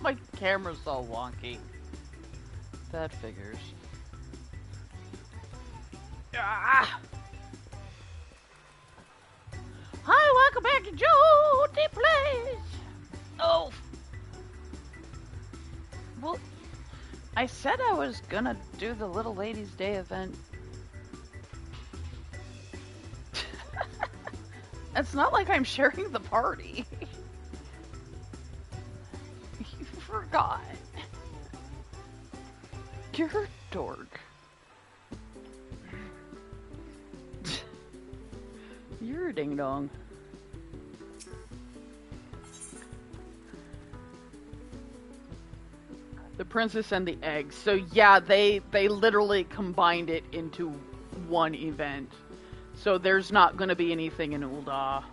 My camera's all wonky. That figures. Ah! Hi, welcome back to Jolty Place. Oh, well, I said I was gonna do the Little Ladies' Day event. It's not like I'm sharing the party. You forgot. You're a dork. You're a ding dong. The princess and the eggs. So yeah, they literally combined it into one event. So there's not going to be anything in Ul'dah.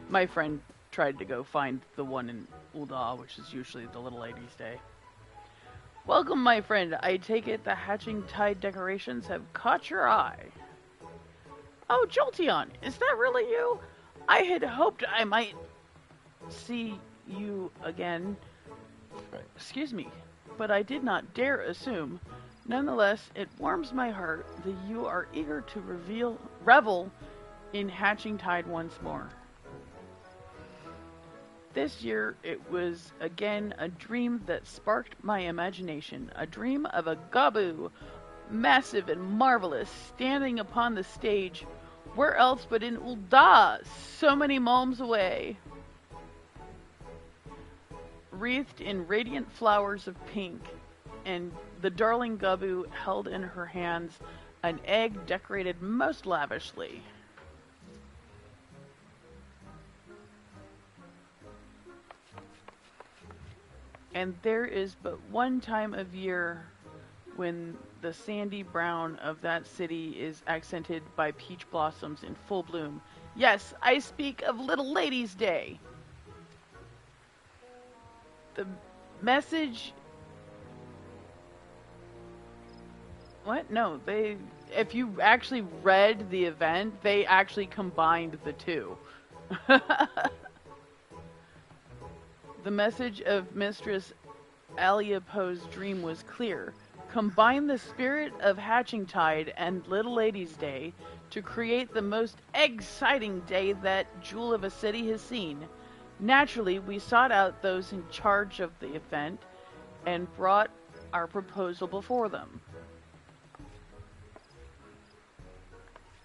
My friend tried to go find the one in Ul'dah, which is usually the Little Ladies' Day. Welcome, my friend. I take it the hatching tide decorations have caught your eye. Oh, Jolteon, is that really you? I had hoped I might see you again. Excuse me, but I did not dare assume. Nonetheless, it warms my heart that you are eager to revel in hatching tide once more. This year, it was again a dream that sparked my imagination. A dream of a Gabu, massive and marvelous, standing upon the stage. Where else but in Ul'dah, so many malms away? Wreathed in radiant flowers of pink, and the darling Gabu held in her hands an egg decorated most lavishly. And there is but one time of year when the sandy brown of that city is accented by peach blossoms in full bloom. Yes, I speak of Little Ladies' Day. The message... What? No, if you actually read the event, they actually combined the two. The message of Mistress Aliapo's dream was clear. Combine the spirit of Hatching Tide and Little Ladies' Day to create the most exciting day that Jewel of a City has seen. Naturally, we sought out those in charge of the event and brought our proposal before them.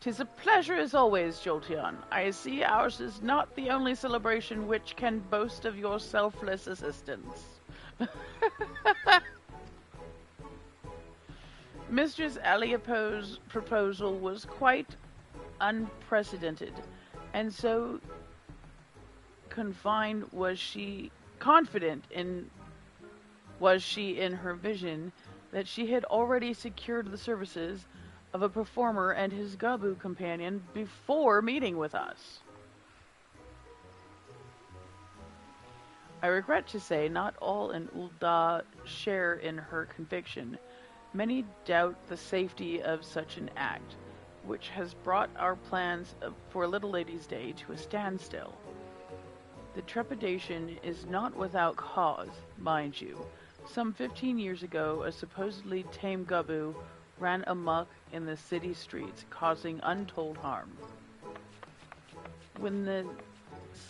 'Tis a pleasure as always, Jolteon. I see ours is not the only celebration which can boast of your selfless assistance. Mistress Aliapo's proposal was quite unprecedented, and so confident was she in her vision that she had already secured the services of a performer and his Gabu companion before meeting with us. I regret to say not all in Ul'dah share in her conviction. Many doubt the safety of such an act, which has brought our plans for Little Ladies' Day to a standstill. The trepidation is not without cause, mind you. Some 15 years ago, a supposedly tame Gabu ran amok in the city streets, causing untold harm. When the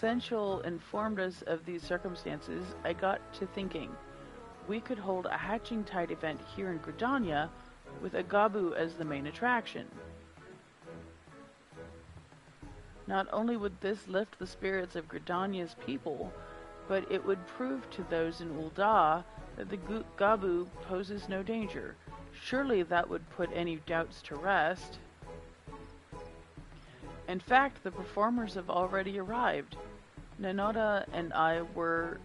Sensual informed us of these circumstances, I got to thinking. We could hold a Hatching Tide event here in Gridania with a Gabu as the main attraction. Not only would this lift the spirits of Gridania's people, but it would prove to those in Ul'dah that the Gabu poses no danger. Surely that would put any doubts to rest. In fact, the performers have already arrived. Nanota and I were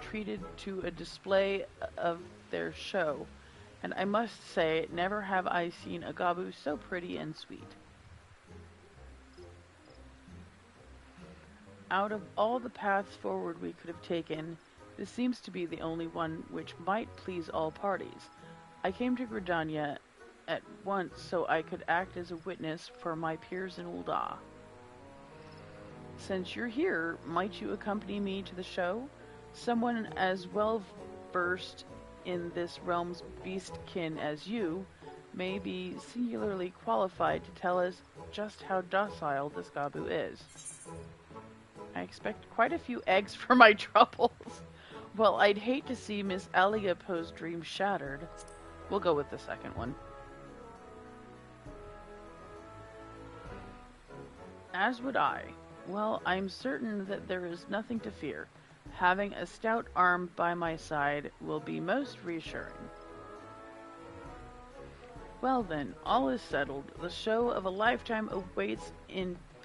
treated to a display of their show, and I must say, never have I seen a Gabu so pretty and sweet. Out of all the paths forward we could have taken, this seems to be the only one which might please all parties. I came to Gridania at once so I could act as a witness for my peers in Ul'dah. Since you're here, might you accompany me to the show? Someone as well versed in this realm's beastkin as you may be singularly qualified to tell us just how docile this Gabu is. I expect quite a few eggs for my troubles. Well, I'd hate to see Miss Aliapo's dream shattered. We'll go with the second one. As would I. Well, I'm certain that there is nothing to fear. Having a stout arm by my side will be most reassuring. Well then, all is settled. The show of a lifetime awaits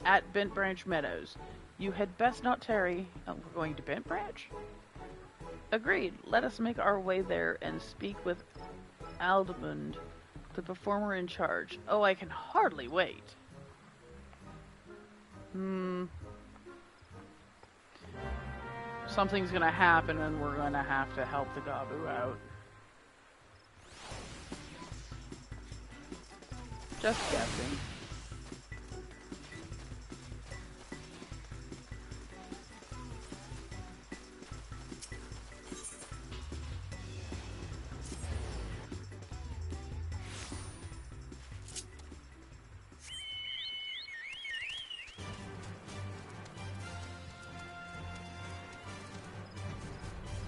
at Bent Branch Meadows. You had best not tarry. Oh, we're going to Bent Branch? Agreed. Let us make our way there and speak with Aldemund, the performer in charge. Oh, I can hardly wait. Something's gonna happen and we're gonna have to help the Gabu out. Just guessing.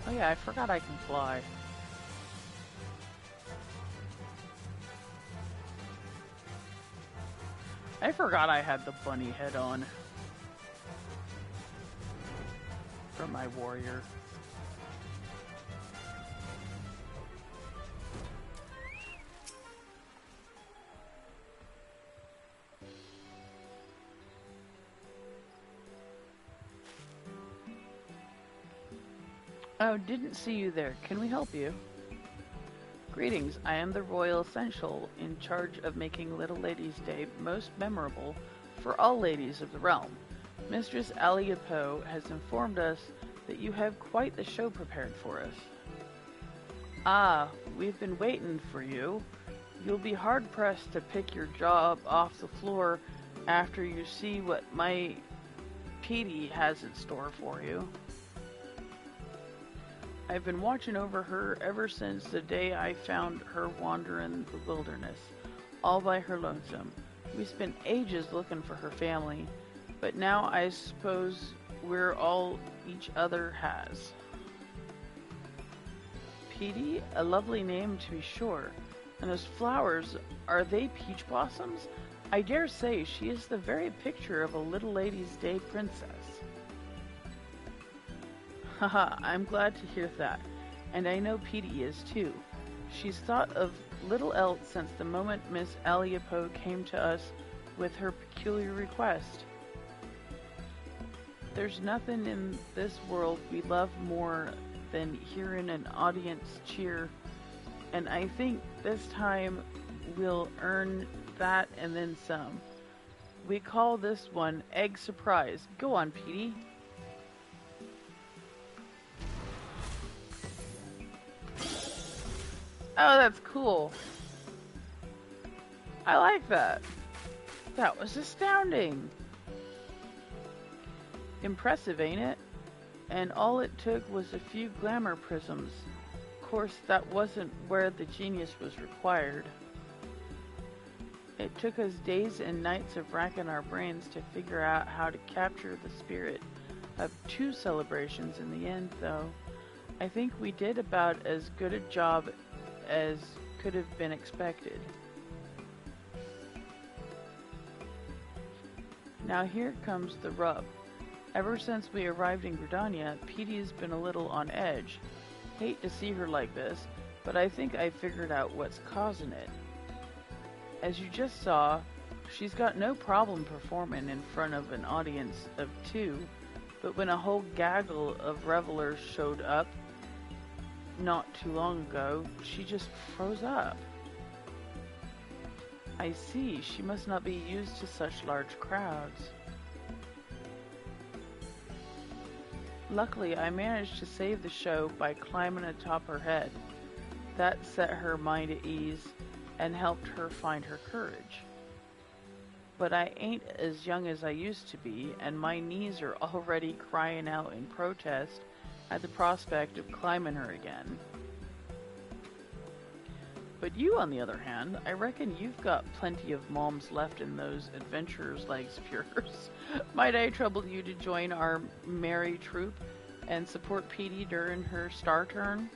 Oh yeah, I forgot I can fly. I forgot I had the bunny head on. From my warrior. Oh, didn't see you there. Can we help you? Greetings, I am the Royal Essential, in charge of making Little Lady's Day most memorable for all ladies of the realm. Mistress Aliapo has informed us that you have quite the show prepared for us. Ah, we've been waiting for you. You'll be hard-pressed to pick your jaw off the floor after you see what my Petey has in store for you. I've been watching over her ever since the day I found her wandering the wilderness, all by her lonesome. We spent ages looking for her family, but now I suppose we're all each other has. Petey? A lovely name to be sure. And those flowers, are they peach blossoms? I dare say she is the very picture of a Little Lady's Day princess. Haha, I'm glad to hear that, and I know Petey is too. She's thought of little else since the moment Miss Aliapo came to us with her peculiar request. There's nothing in this world we love more than hearing an audience cheer, and I think this time we'll earn that and then some. We call this one Egg Surprise. Go on, Petey. Oh, that's cool. I like that. That was astounding. Impressive, ain't it? And all it took was a few glamour prisms. Of course, that wasn't where the genius was required. It took us days and nights of racking our brains to figure out how to capture the spirit of two celebrations in the end, though. I think we did about as good a job as could have been expected. Now here comes the rub. Ever since we arrived in Gridania, Petey's been a little on edge. Hate to see her like this, but I think I figured out what's causing it. As you just saw, she's got no problem performing in front of an audience of two, but when a whole gaggle of revelers showed up not too long ago, she just froze up. I see, she must not be used to such large crowds. Luckily, I managed to save the show by climbing atop her head. That set her mind at ease and helped her find her courage. but I ain't as young as I used to be, and my knees are already crying out in protest at the prospect of climbing her again. But you, on the other hand, I reckon you've got plenty of moms left in those adventurers' legs of yours. Might I trouble you to join our merry troop and support Petey during her star turn?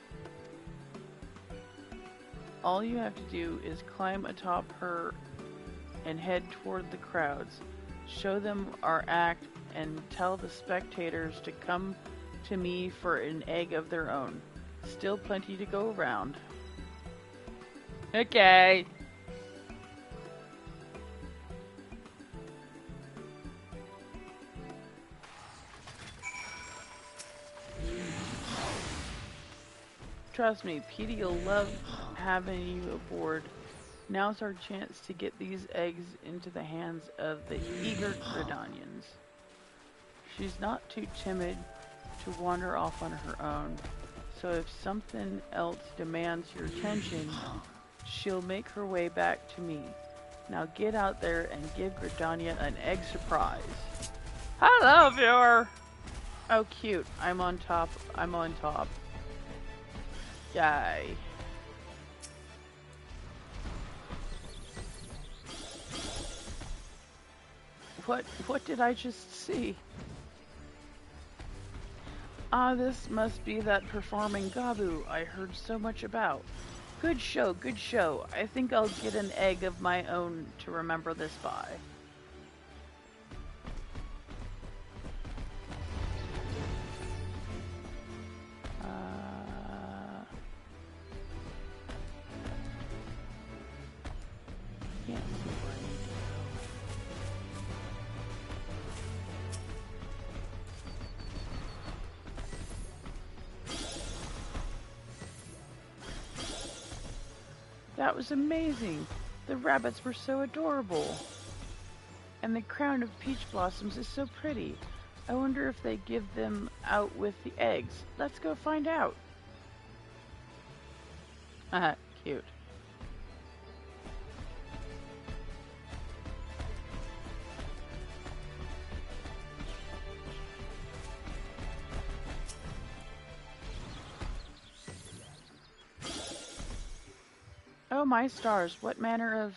All you have to do is climb atop her and head toward the crowds. Show them our act and tell the spectators to come to me for an egg of their own. Still plenty to go around. Okay. Trust me, Petey'll love having you aboard. Now's our chance to get these eggs into the hands of the eager Gridanians. She's not too timid to wander off on her own, so if something else demands your attention, she'll make her way back to me. Now get out there and give Gridania an egg surprise. Hello, viewer! Oh, cute. I'm on top. I'm on top. Yay. What did I just see? Ah, this must be that performing Gabu I heard so much about. Good show, good show. I think I'll get an egg of my own to remember this by. Can't see where I need to go. That was amazing. The rabbits were so adorable. And the crown of peach blossoms is so pretty. I wonder if they give them out with the eggs. Let's go find out. Haha, cute. Oh, my stars, what manner of...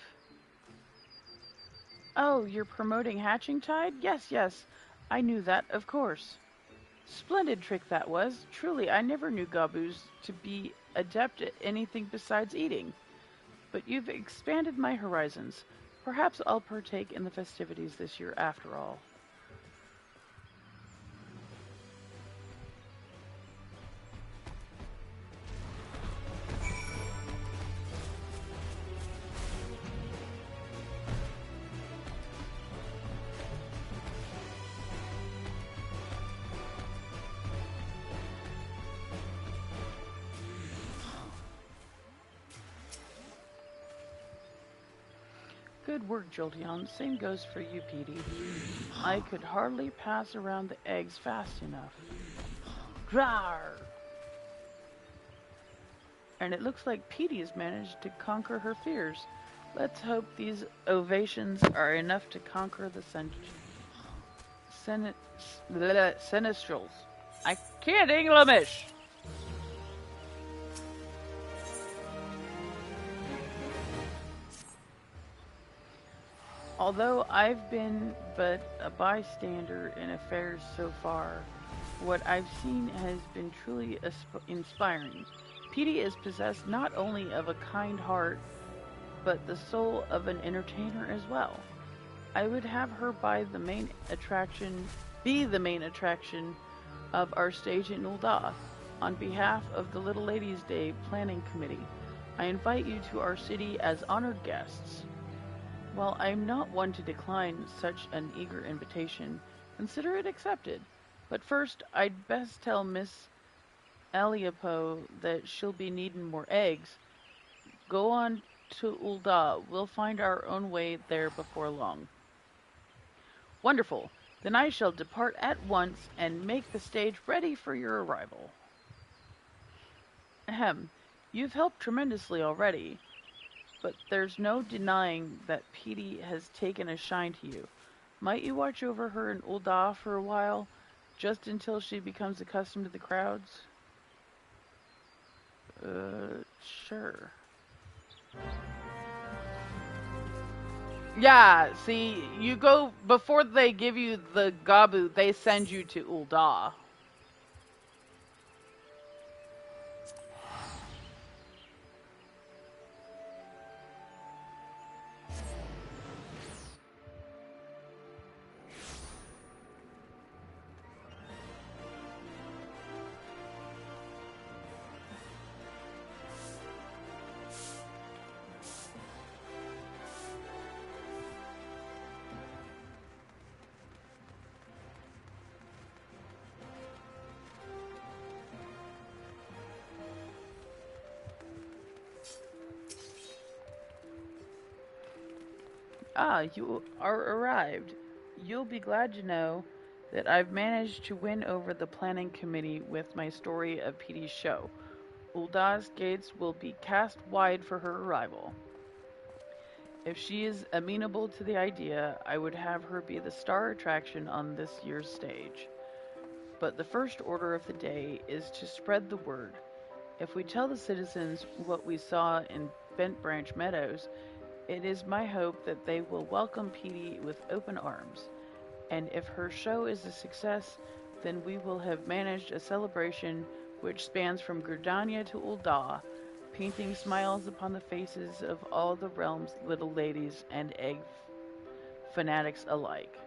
Oh, you're promoting Hatching Tide? Yes, yes, I knew that, of course. Splendid trick that was. Truly, I never knew Gabus to be adept at anything besides eating. But you've expanded my horizons. Perhaps I'll partake in the festivities this year after all. Good work, Jolty. Same goes for you, Petey. I could hardly pass around the eggs fast enough. Drar! And it looks like Petey's managed to conquer her fears. Let's hope these ovations are enough to conquer the Sinistrals. I can't English! Although I've been but a bystander in affairs so far, what I've seen has been truly inspiring. Petey is possessed not only of a kind heart, but the soul of an entertainer as well. I would have her be the main attraction of our stage in Ul'dah. On behalf of the Little Ladies' Day Planning Committee, I invite you to our city as honored guests. While I'm not one to decline such an eager invitation, consider it accepted. But first, I'd best tell Miss Aliapo that she'll be needing more eggs. Go on to Ul'dah. We'll find our own way there before long. Wonderful. Then I shall depart at once and make the stage ready for your arrival. Ahem. You've helped tremendously already. but there's no denying that Petey has taken a shine to you. Might you watch over her in Ul'dah for a while, just until she becomes accustomed to the crowds? Sure. Yeah, see, you go, before they give you the Gabu, they send you to Ul'dah. Ah, you are arrived. You'll be glad to know that I've managed to win over the planning committee with my story of Petey's show. Uldah's gates will be cast wide for her arrival. If she is amenable to the idea, I would have her be the star attraction on this year's stage. But the first order of the day is to spread the word. If we tell the citizens what we saw in Bent Branch Meadows, it is my hope that they will welcome Petey with open arms. And if her show is a success, then we will have managed a celebration which spans from Gridania to Ul'dah, painting smiles upon the faces of all the realm's little ladies and egg fanatics alike.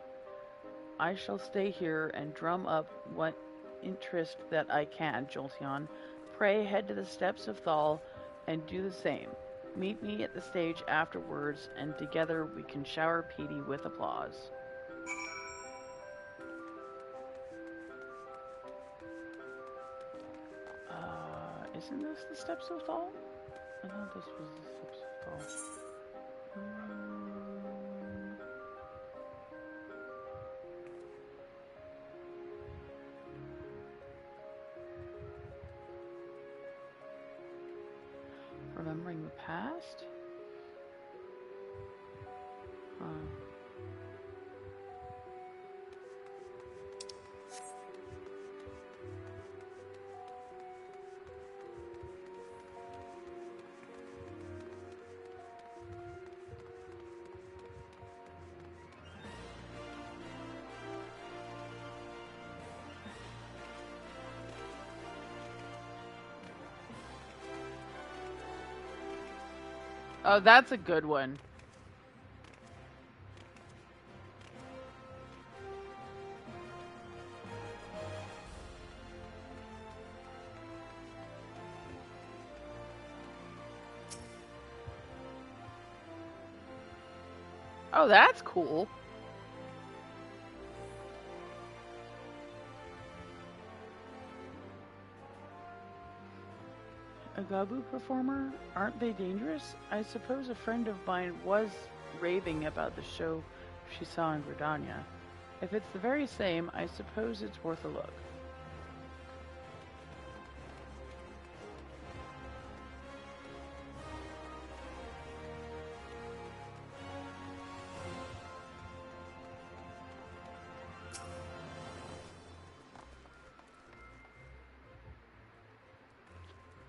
I shall stay here and drum up what interest that I can, Jolteon. Pray head to the steps of Thal and do the same. Meet me at the stage afterwards, and together we can shower Petey with applause. Isn't this the steps of Thal? I thought this was the steps of Thal. Remembering the past? Huh. Oh, that's a good one. Oh, that's cool. A Gabu performer? Aren't they dangerous? I suppose a friend of mine was raving about the show she saw in Gridania. If it's the very same, I suppose it's worth a look.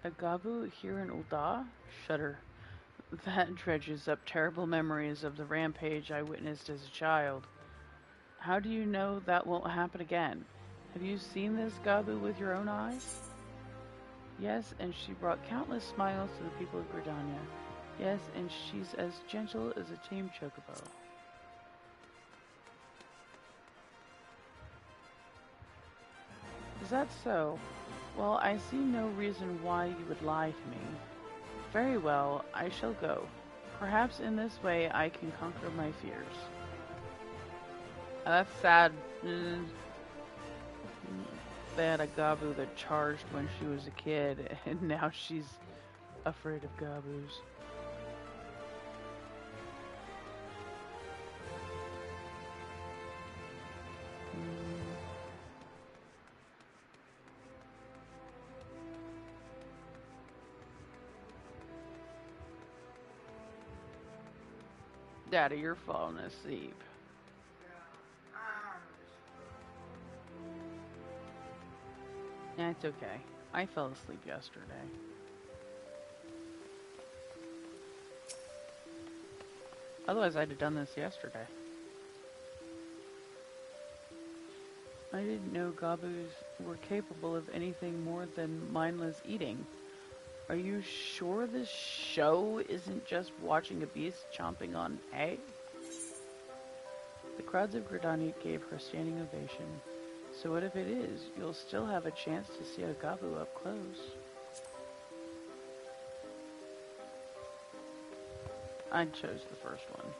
A Gabu here in Ul'dah? Shudder. That dredges up terrible memories of the rampage I witnessed as a child. How do you know that won't happen again? Have you seen this Gabu with your own eyes? Yes, and she brought countless smiles to the people of Gridania. Yes, and she's as gentle as a tame chocobo. Is that so? Well, I see no reason why you would lie to me. Very well, I shall go. Perhaps in this way I can conquer my fears. That's sad. They had a Gabu that charged when she was a kid, and now she's afraid of Gabus. Daddy, you're falling asleep. Yeah, it's okay. I fell asleep yesterday. Otherwise, I'd have done this yesterday. I didn't know gobus were capable of anything more than mindless eating. Are you sure this show isn't just watching a beast chomping on hay? The crowds of Gridania gave her a standing ovation. So what if it is? You'll still have a chance to see a gabu up close. I chose the first one.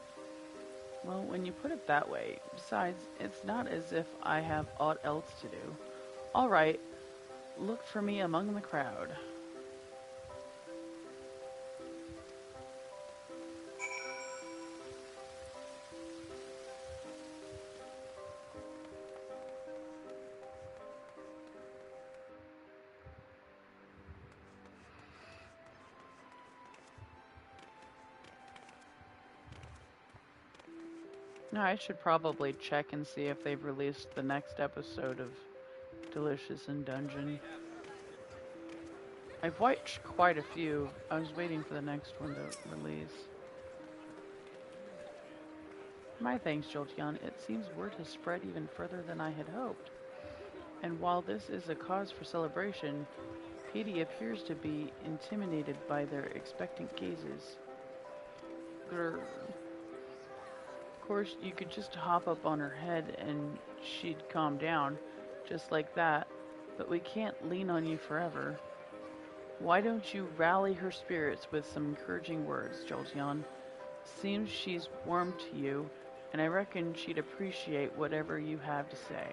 Well, when you put it that way, besides, it's not as if I have aught else to do. Alright, look for me among the crowd. No, I should probably check and see if they've released the next episode of Delicious in Dungeon. I've watched quite a few. I was waiting for the next one to release. My thanks, Jolty. It seems word has spread even further than I had hoped. And while this is a cause for celebration, Petey appears to be intimidated by their expectant gazes. Grr. Of course, you could just hop up on her head and she'd calm down, just like that, but we can't lean on you forever. Why don't you rally her spirits with some encouraging words, Jolty? Seems she's warm to you, and I reckon she'd appreciate whatever you have to say.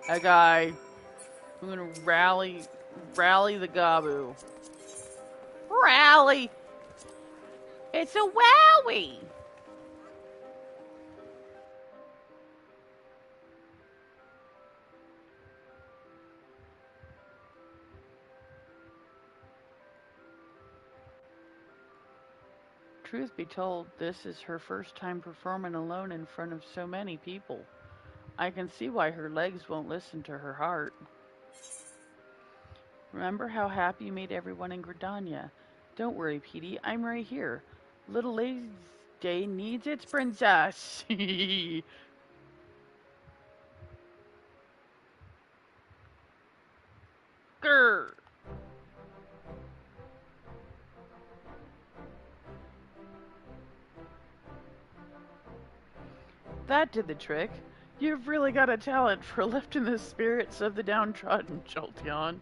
Hey guy, I'm gonna rally the gabu. Rally! It's a wowie! Truth be told, this is her first time performing alone in front of so many people. I can see why her legs won't listen to her heart. Remember how happy you made everyone in Gridania? Don't worry, Petey, I'm right here. Little Lady's Day needs its princess. Grr. That did the trick. You've really got a talent for lifting the spirits of the downtrodden, Jolty. I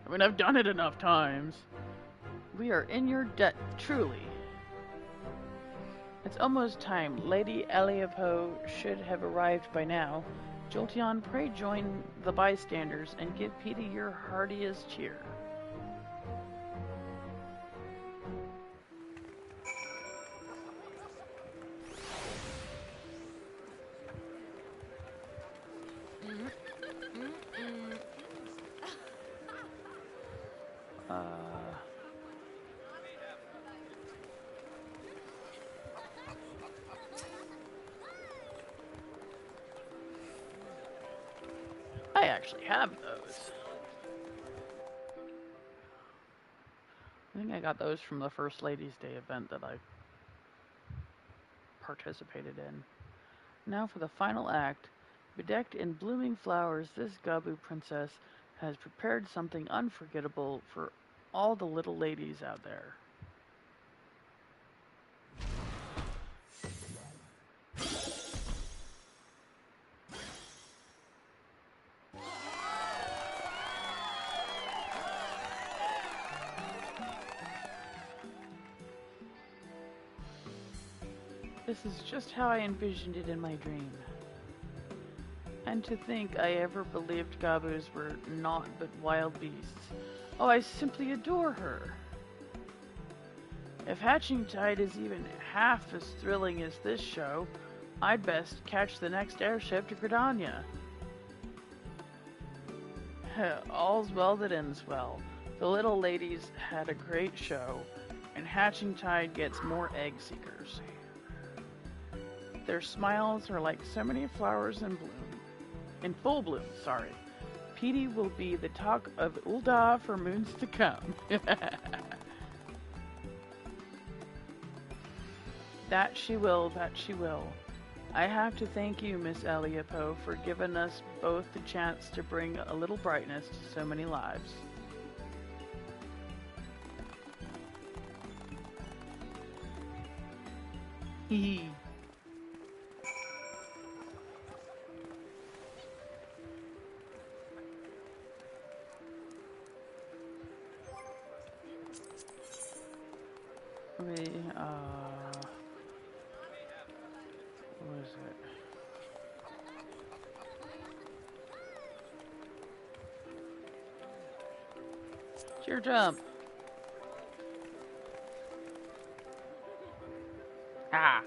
mean, I've done it enough times. We are in your debt, truly. It's almost time. Lady Eliapo should have arrived by now. Jolty, pray join the bystanders and give Petey your heartiest cheer. I actually have those. I think I got those from the First Ladies' Day event that I participated in. Now for the final act. Bedecked in blooming flowers, this Gabu princess has prepared something unforgettable for all the little ladies out there. This is just how I envisioned it in my dream. And to think I ever believed Gabus were naught but wild beasts. Oh, I simply adore her. If Hatching Tide is even half as thrilling as this show, I'd best catch the next airship to Gridania. All's well that ends well. The little ladies had a great show, and Hatching Tide gets more egg seekers. Their smiles are like so many flowers in bloom. In full bloom, sorry. Petey will be the talk of Ul'dah for moons to come. That she will, that she will. I have to thank you, Miss Eliapo, for giving us both the chance to bring a little brightness to so many lives. Hee hee. What is it? It's your jump. Ah.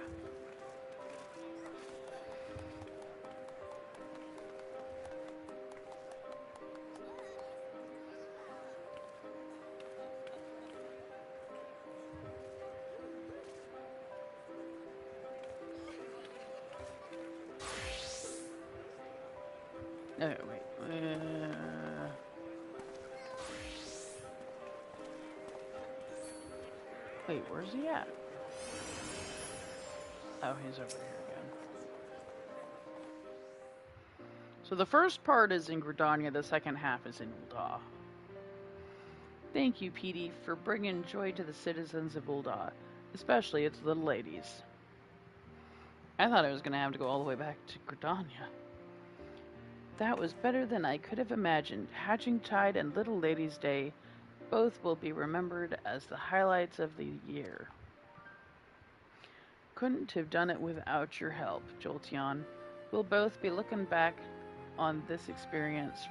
Okay, wait. Wait, where's he at? Oh, he's over here again. So the first part is in Gridania, the second half is in Ul'dah. Thank you, Petey, for bringing joy to the citizens of Ul'dah, especially its little ladies. I thought I was going to have to go all the way back to Gridania. That was better than I could have imagined. Hatching Tide and Little Ladies' Day both will be remembered as the highlights of the year. Couldn't have done it without your help, Jolteon. We'll both be looking back on this experience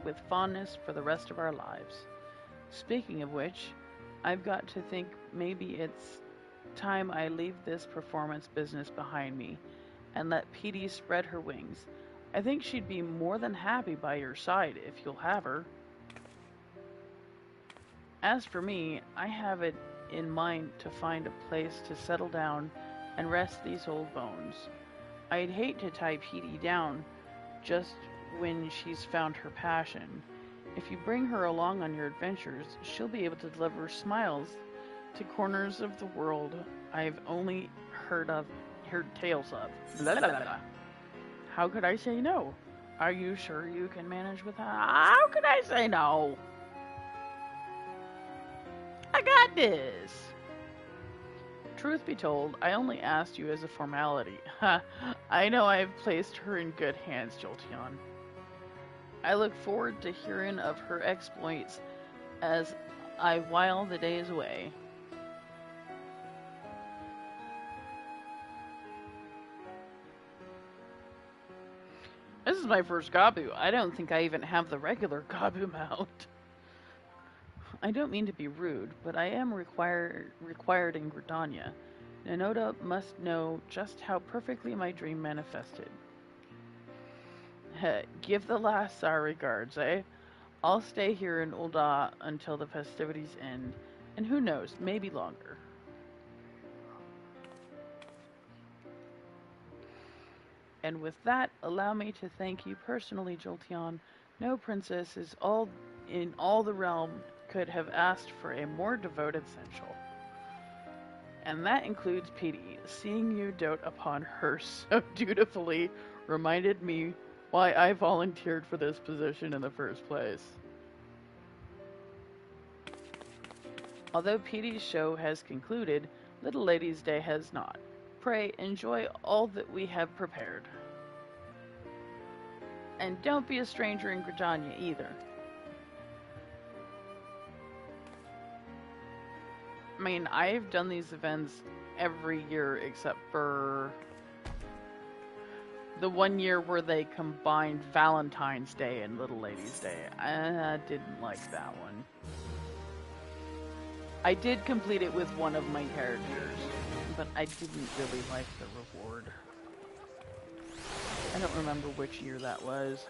with fondness for the rest of our lives. Speaking of which, I've got to think maybe it's time I leave this performance business behind me and let Petey spread her wings. I think she'd be more than happy by your side if you'll have her. As for me, I have it in mind to find a place to settle down and rest these old bones. I'd hate to tie Petey down just when she's found her passion. If you bring her along on your adventures, she'll be able to deliver smiles to corners of the world I've only heard tales of. Blah, blah, blah. How could I say no? Are you sure you can manage with that? How could I say no? I got this. Truth be told, I only asked you as a formality. I know I've placed her in good hands, Jolteon. I look forward to hearing of her exploits as I while the days away. This is my first Gabu. I don't think I even have the regular Gabu mount. I don't mean to be rude, but I am required in Gridania. Nanoda must know just how perfectly my dream manifested. Give the last our regards, eh? I'll stay here in Ul'dah until the festivities end, and who knows, maybe longer. And with that, allow me to thank you personally, Jolteon. No princess in all the realm could have asked for a more devoted sensual. And that includes Petey. Seeing you dote upon her so dutifully reminded me why I volunteered for this position in the first place. Although Petey's show has concluded, Little Ladies' Day has not. Pray enjoy all that we have prepared. And don't be a stranger in Gridania either. I mean, I've done these events every year except for the one year where they combined Valentine's Day and Little Ladies' Day. I didn't like that one. I did complete it with one of my characters, but I didn't really like the reward. I don't remember which year that was.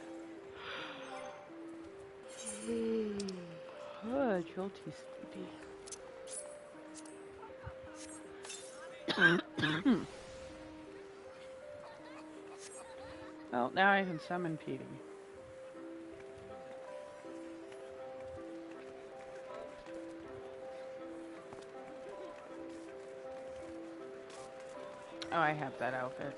Jolty's sleepy. Well, now I can summon Petey. Oh, I have that outfit.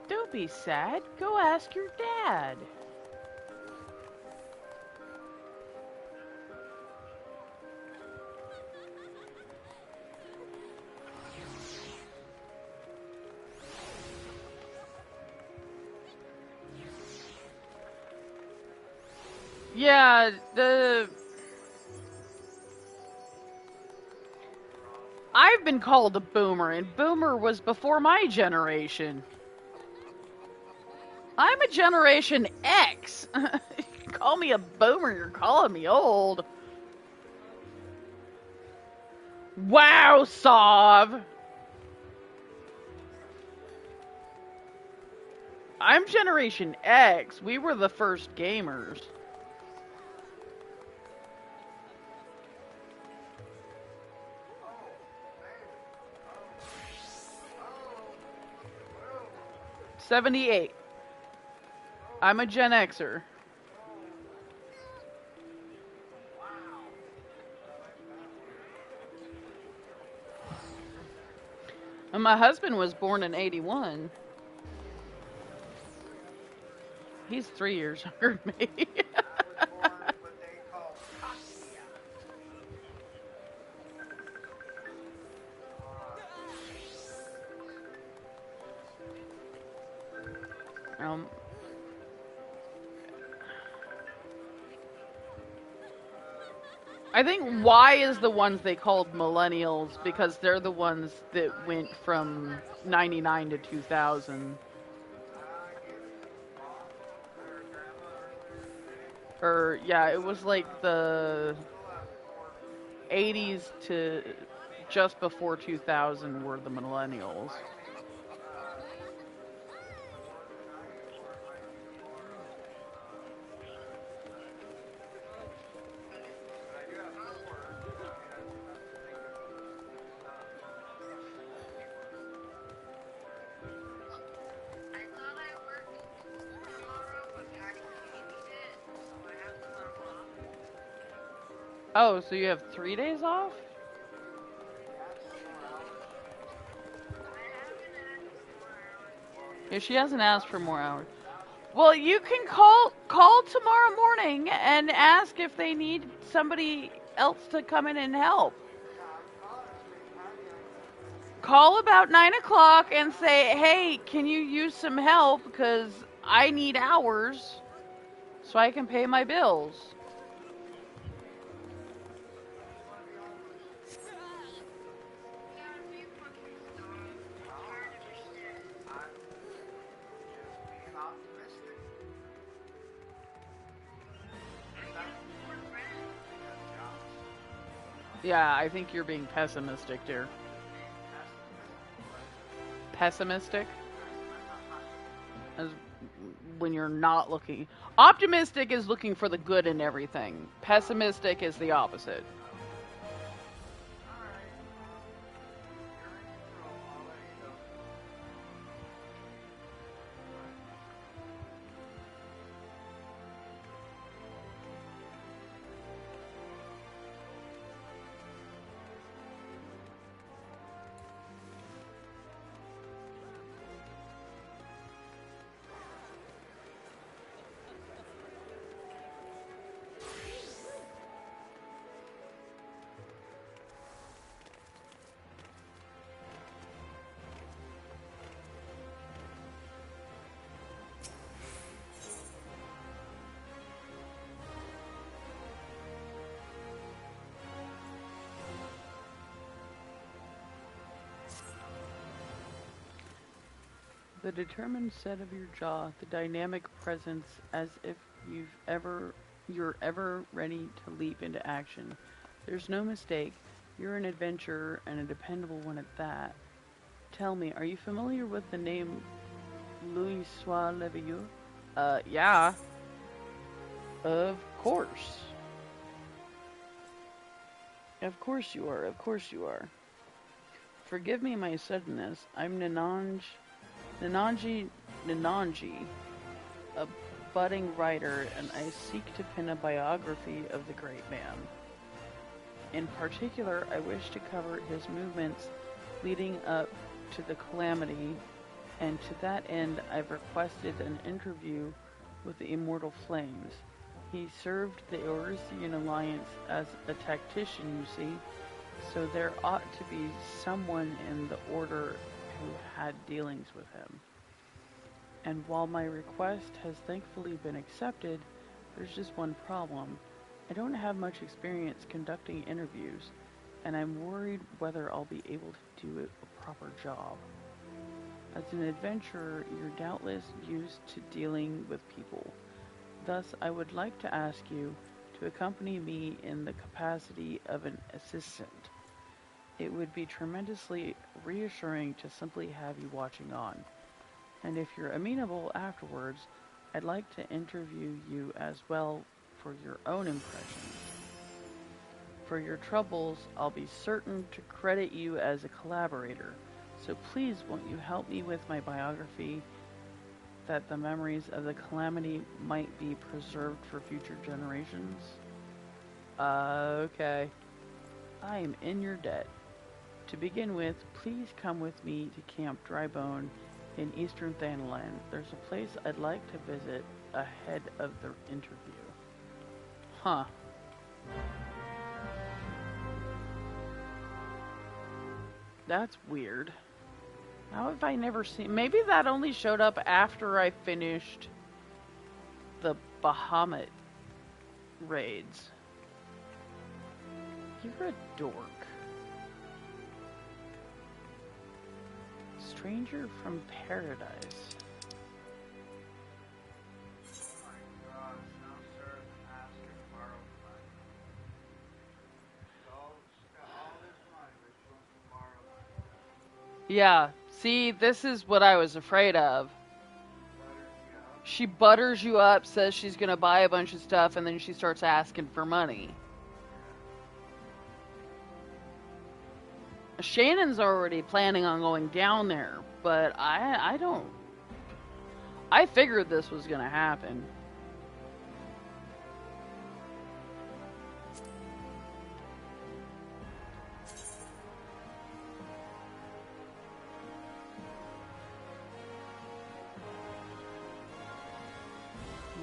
Don't be sad. Go ask your dad. Yeah, I've been called a boomer, and boomer was before my generation. I'm a Generation X. Call me a boomer, you're calling me old. Wow, Sov! I'm Generation X. We were the first gamers. '78. I'm a Gen Xer. And my husband was born in '81. He's 3 years younger than me. I think Y is the ones they called millennials because they're the ones that went from 99 to 2000. Or, yeah, it was like the 80s to just before 2000 were the millennials. Oh, so you have 3 days off? Yeah, she hasn't asked for more hours. Well, you can call tomorrow morning and ask if they need somebody else to come in and help. Call about 9 o'clock and say, hey, can you use some help? Because I need hours so I can pay my bills. Yeah, I think you're being pessimistic, dear. Pessimistic? As when you're not looking. Optimistic is looking for the good in everything. Pessimistic is the opposite. The determined set of your jaw, the dynamic presence, as if you're ever ready to leap into action. There's no mistake. You're an adventurer and a dependable one at that. Tell me, are you familiar with the name Louis Sois-Levieux? Yeah. Of course. Of course you are, of course you are. Forgive me my suddenness. I'm Nananji, a budding writer, and I seek to pen a biography of the great man. In particular, I wish to cover his movements leading up to the calamity, and to that end I've requested an interview with the Immortal Flames. He served the Orisian Alliance as a tactician, you see, so there ought to be someone in the Order who had dealings with him. And while my request has thankfully been accepted, there's just one problem. I don't have much experience conducting interviews, and I'm worried whether I'll be able to do a proper job. As an adventurer, you're doubtless used to dealing with people. Thus, I would like to ask you to accompany me in the capacity of an assistant. It would be tremendously reassuring to simply have you watching on. And if you're amenable afterwards, I'd like to interview you as well for your own impressions. For your troubles, I'll be certain to credit you as a collaborator. So please, won't you help me with my biography, that the memories of the calamity might be preserved for future generations? Okay. I am in your debt. To begin with, please come with me to Camp Drybone in Eastern Thanalan. There's a place I'd like to visit ahead of the interview. Huh. That's weird. How have I never seen... Maybe that only showed up after I finished the Bahamut raids. You're a dork. Stranger from Paradise. Yeah, see, this is what I was afraid of. She butters you up, says she's gonna buy a bunch of stuff, and then she starts asking for money. Shannon's already planning on going down there, but I don't... I figured this was gonna happen.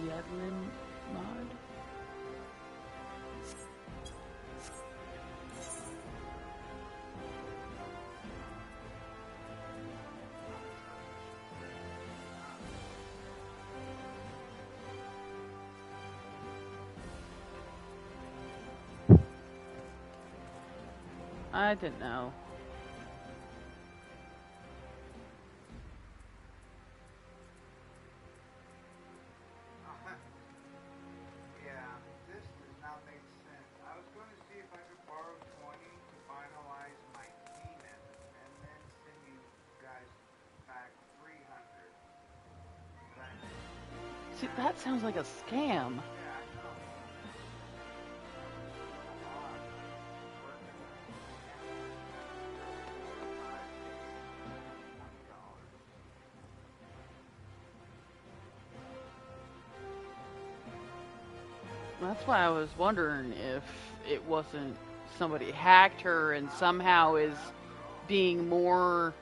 Yedlin mod? I didn't know. See, that sounds like a scam. That's why I was wondering if it wasn't somebody hacked her and somehow is being more...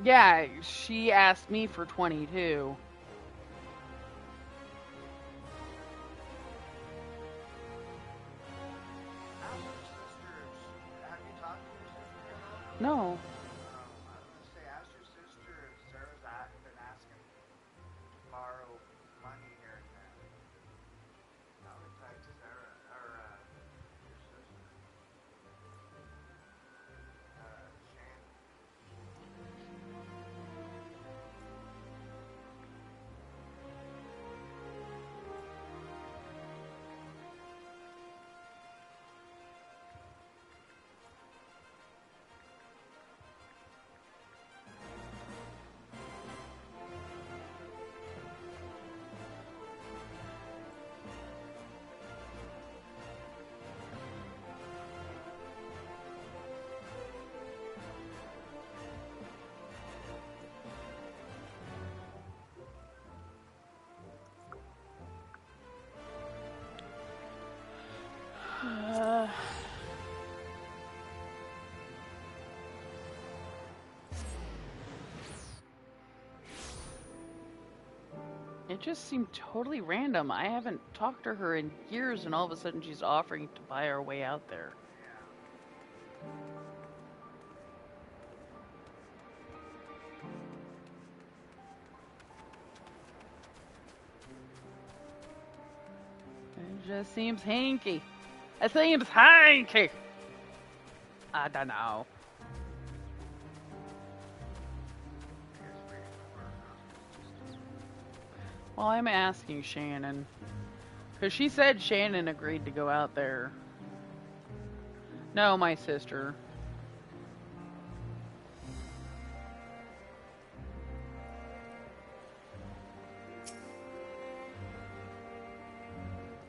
Yeah, she asked me for 22. No. I was gonna say, ask your sister if Sarah's been asking to borrow money here and there. That would type Sarah, or your sister. Shane. It just seemed totally random. I haven't talked to her in years, and all of a sudden she's offering to buy our way out there. It just seems hanky. It seems hanky. I don't know. Well, I'm asking Shannon. Because she said Shannon agreed to go out there. No, my sister.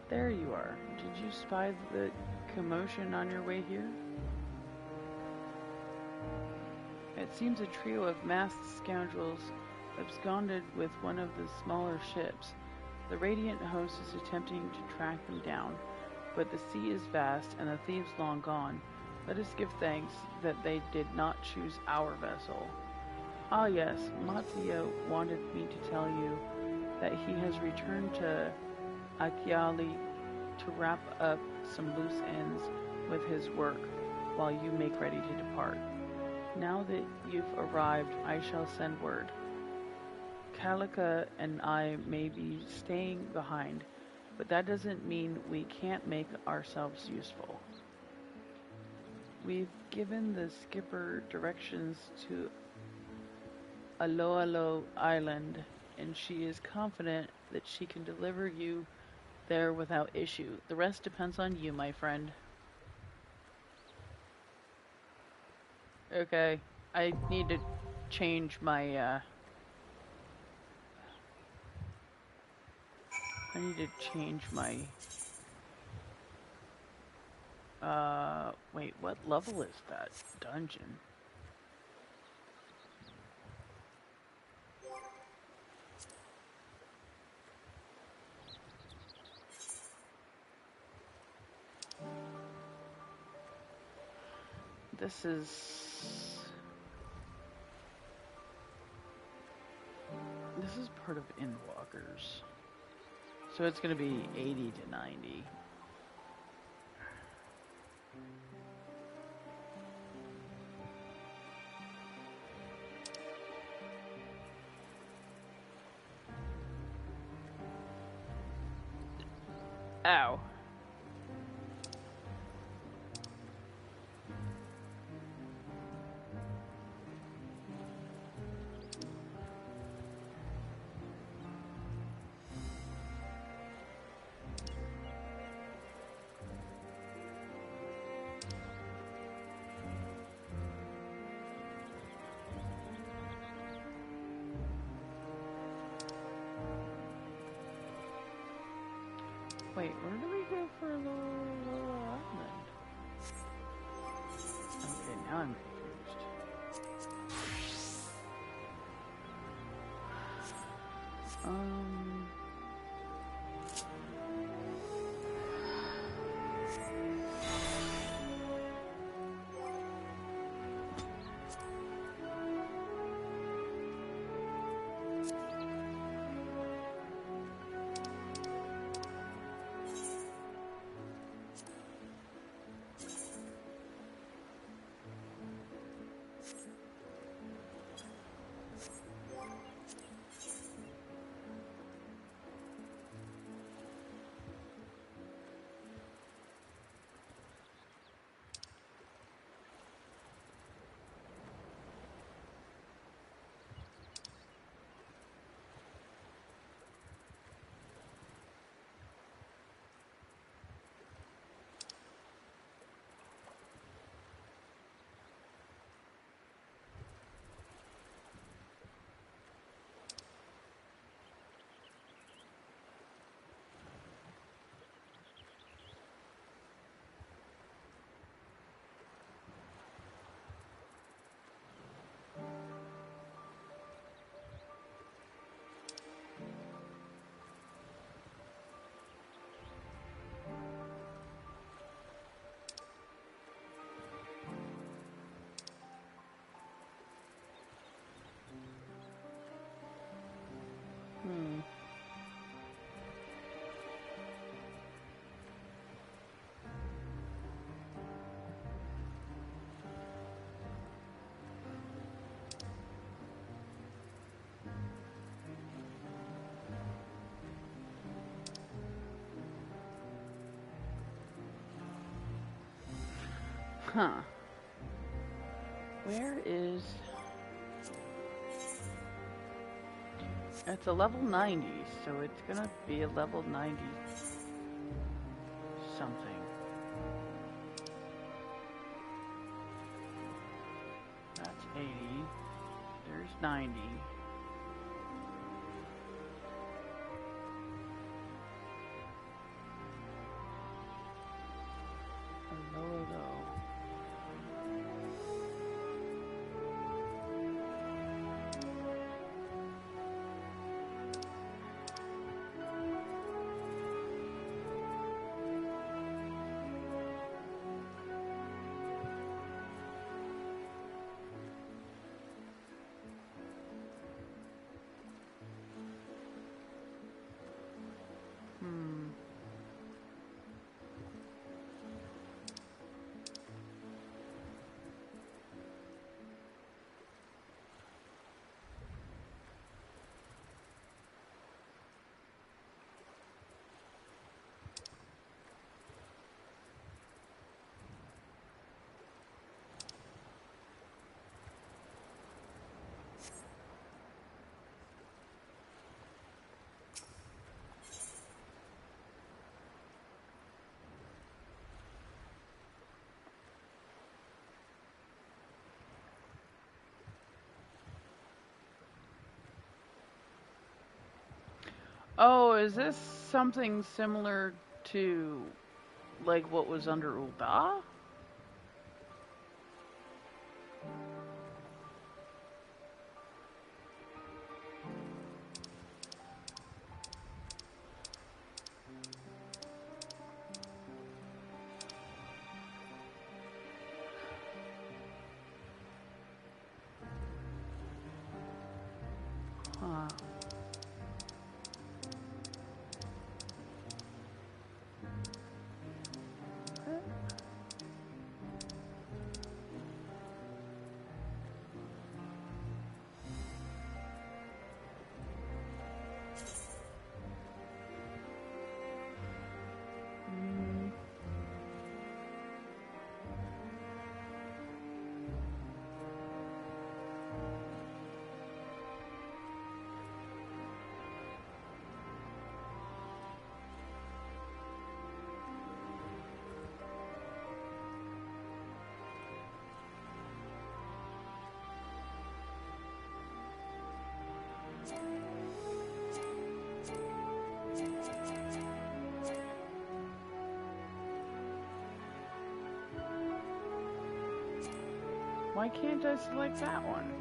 There you are. Did you spy the commotion on your way here? It seems a trio of masked scoundrels absconded with one of the smaller ships. The Radiant host is attempting to track them down, but the sea is vast and the thieves long gone. Let us give thanks that they did not choose our vessel. Ah yes, Matsuya wanted me to tell you that he has returned to Akiali to wrap up some loose ends with his work while you make ready to depart. Now that you've arrived, I shall send word. Kalika and I may be staying behind, but that doesn't mean we can't make ourselves useful. We've given the skipper directions to Aloalo Island, and she is confident that she can deliver you there without issue. The rest depends on you, my friend. Okay, I need to change my, wait, what level is that dungeon? This is part of Endwalkers. So it's going to be 80 to 90. Ow. Wait, where do we go for Lower Island? Okay, now I'm confused. Huh. Where is... It's a level 90, so it's gonna be a level 90 something. That's 80. There's 90. Hello. Oh, is this something similar to, like, what was under Ul'dah? Huh. Why can't I select that one?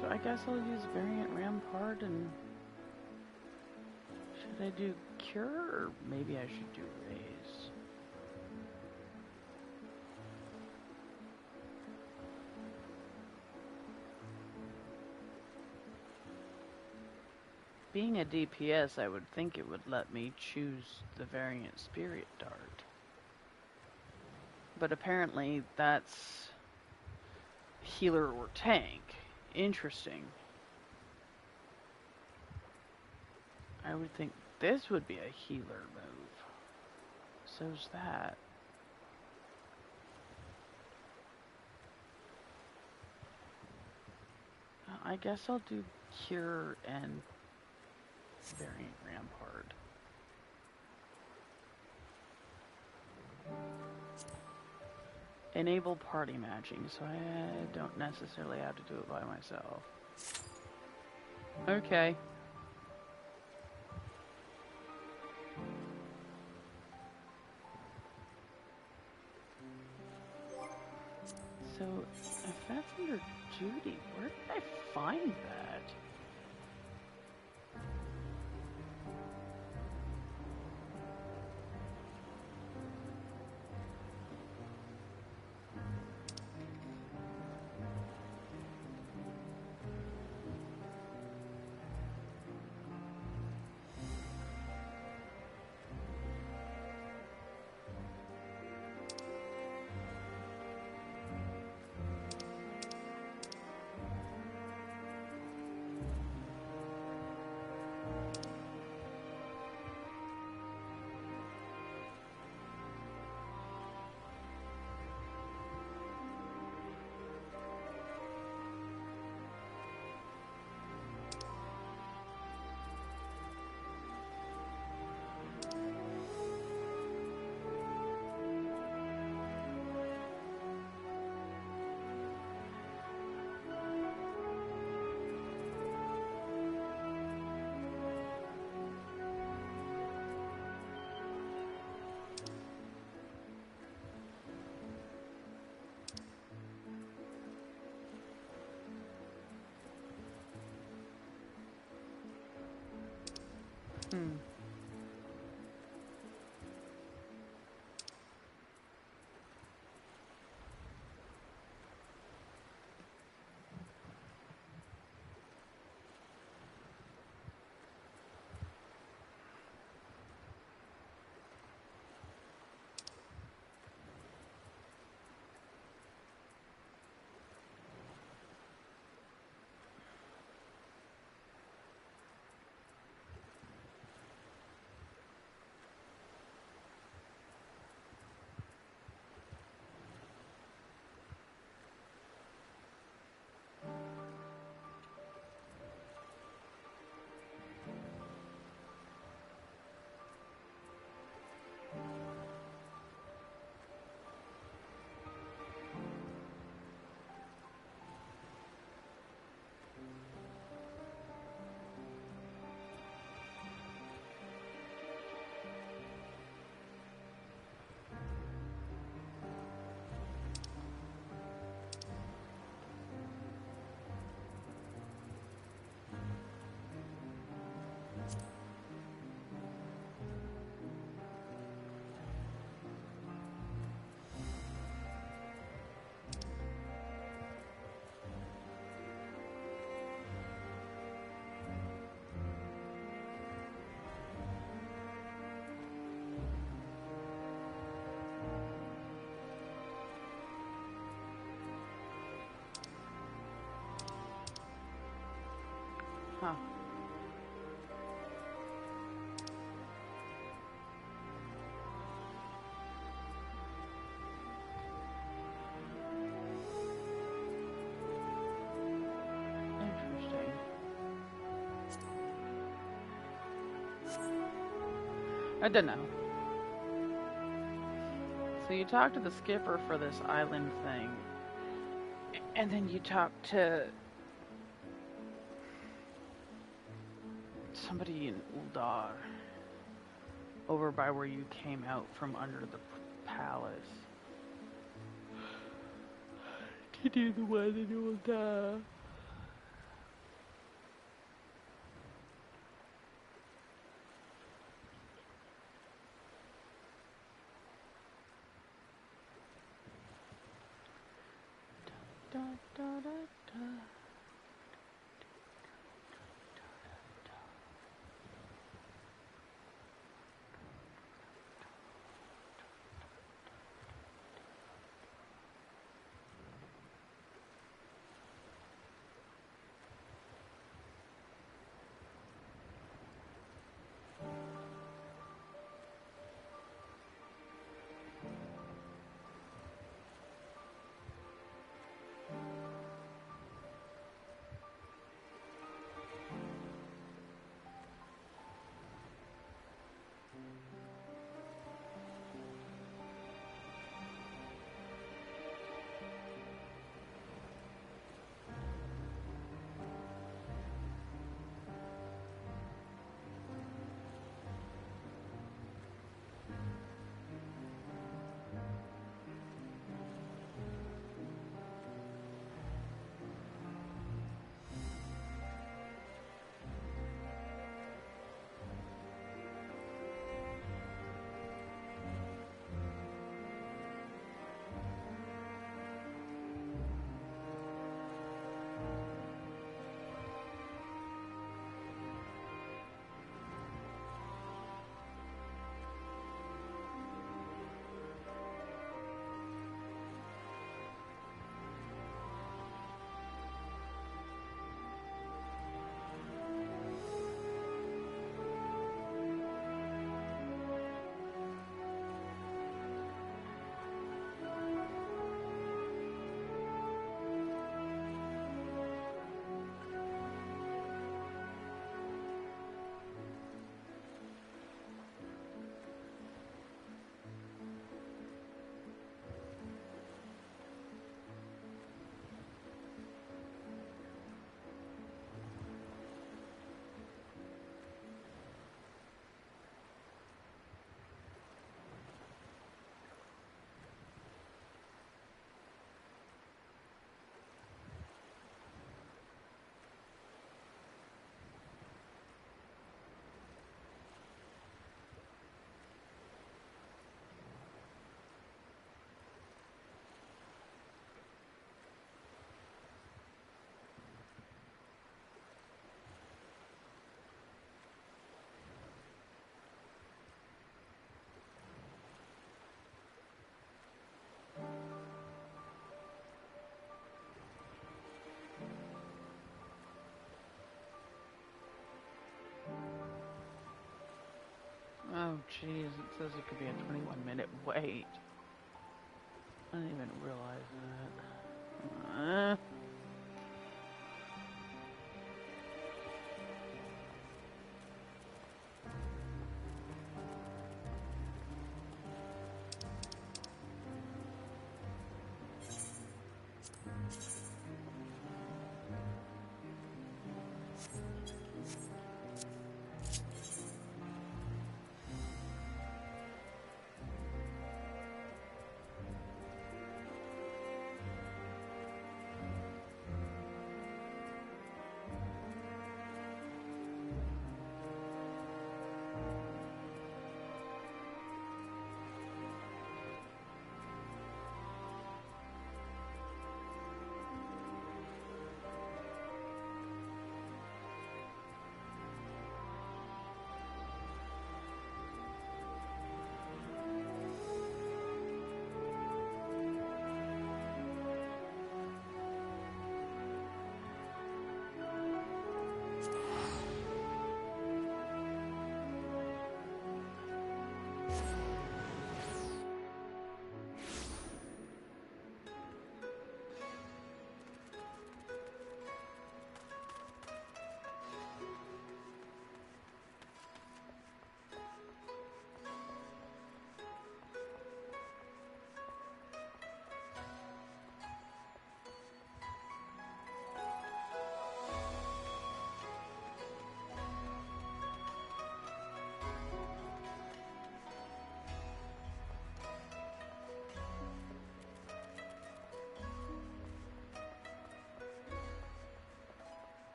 So I guess I'll use variant Rampart, and should I do Cure, or maybe I should do Raise? Being a DPS, I would think it would let me choose the variant Spirit Dart. But apparently that's healer or tank. Interesting. I would think this would be a healer move. So's that. I guess I'll do Cure and variant Rampart. Enable party matching, so I don't necessarily have to do it by myself. Okay. So, if that's under Judy, where did I find that? Huh. Interesting. I don't know. So you talk to the skipper for this island thing, and then you talk to somebody in Uldar, over by where you came out from under the palace. To do the one in Uldar. Da, da, da, da. Oh, jeez, it says it could be a 21-minute wait. I didn't even realize that.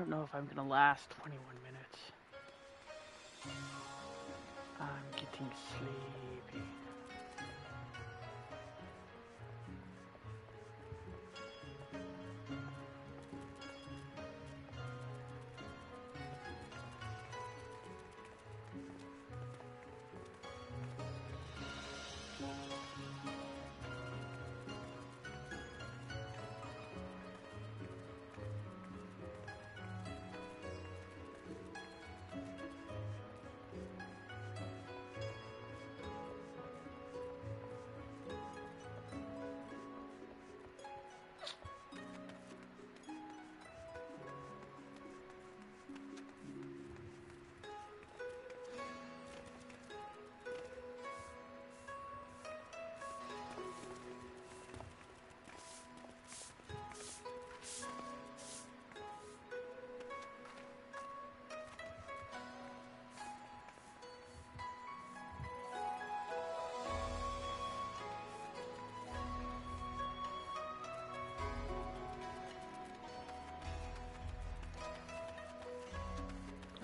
don't know if I'm gonna last 21 minutes. I'm getting sleepy.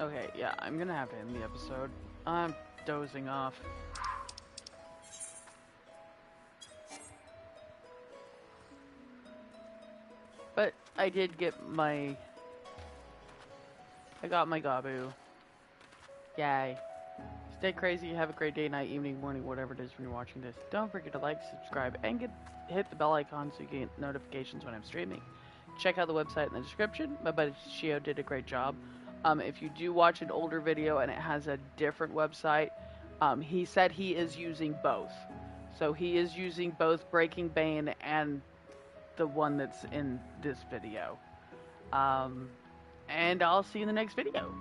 Okay, yeah, I'm gonna have to end the episode. I'm dozing off. But I did get my... I got my Gabu. Yay. Stay crazy, have a great day, night, evening, morning, whatever it is when you're watching this. Don't forget to like, subscribe, and hit the bell icon so you get notifications when I'm streaming. Check out the website in the description. My buddy Shio did a great job. If you do watch an older video and it has a different website, he said he is using both. So he is using both Breaking Bane and the one that's in this video. And I'll see you in the next video.